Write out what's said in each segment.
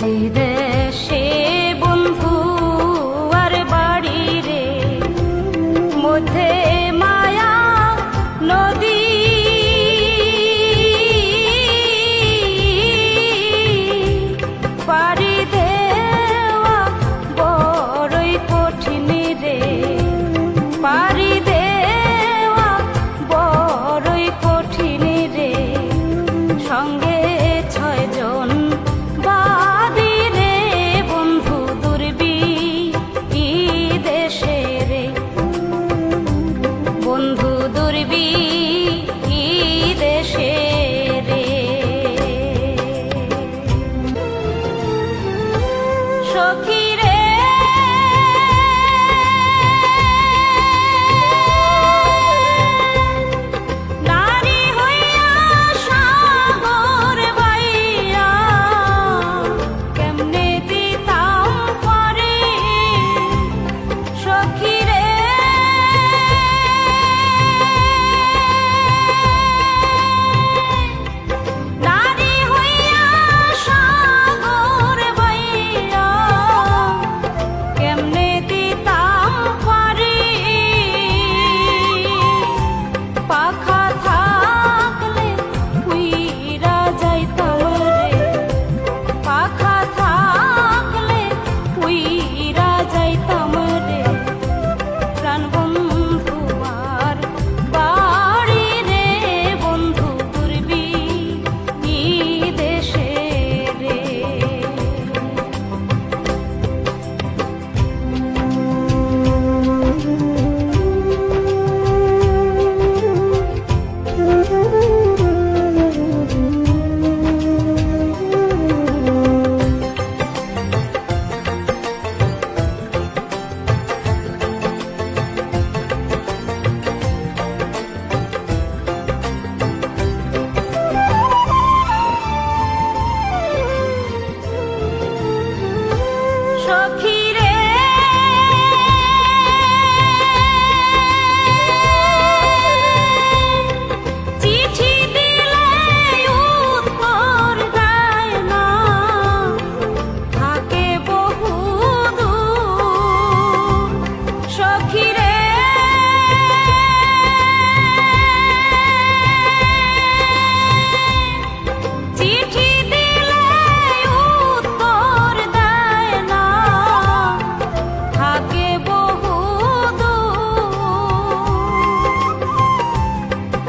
যে দেশে বন্ধু আর বাড়ি রে, মধ্যে মায়া নদী, পাড়ি দেওয়া বড়ই কঠিন রে, পাড়ি দেওয়া বড়ই কঠিন রে। সঙ্গে 6 জন বাদী রে, বন্ধু দুর্বি দেশে রে, বন্ধু দুর্বি দেশে রে। সখী রে নারী হইয়া সাগর বাইয়া, কেমনে দিতাম পারে। সখী রে নারী হইয়া সাগর বাইয়া, কেমনে দিতাম পারে। পাখা থাকলে উইরা যাইতাম রে, পাখা থাকলে উইরা যাইতাম রে। প্রাণ বন্ধু আর বাড়ি রে, বন্ধু দুর্বি দেশে রে। সখী রে চিঠি দিলে উত্তর দেয় না, থাকে বহু দূর। সখী রে চিঠি দিলে উত্তর দেয় না, থাকে বহু দূর।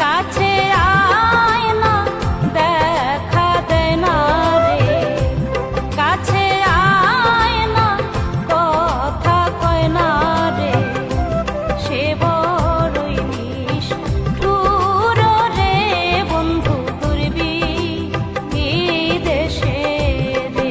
কাছে আয় না, দেখা দেয় না রে, কাছে আয় না, কথা কয় না রে। সে বড়ই নিষ্ঠুর রে, বন্ধু দুর্বি দেশে রে।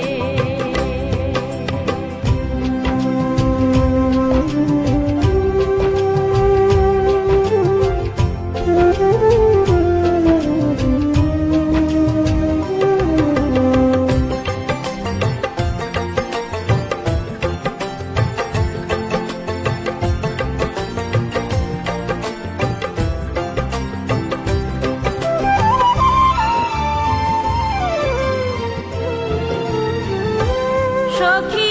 সখী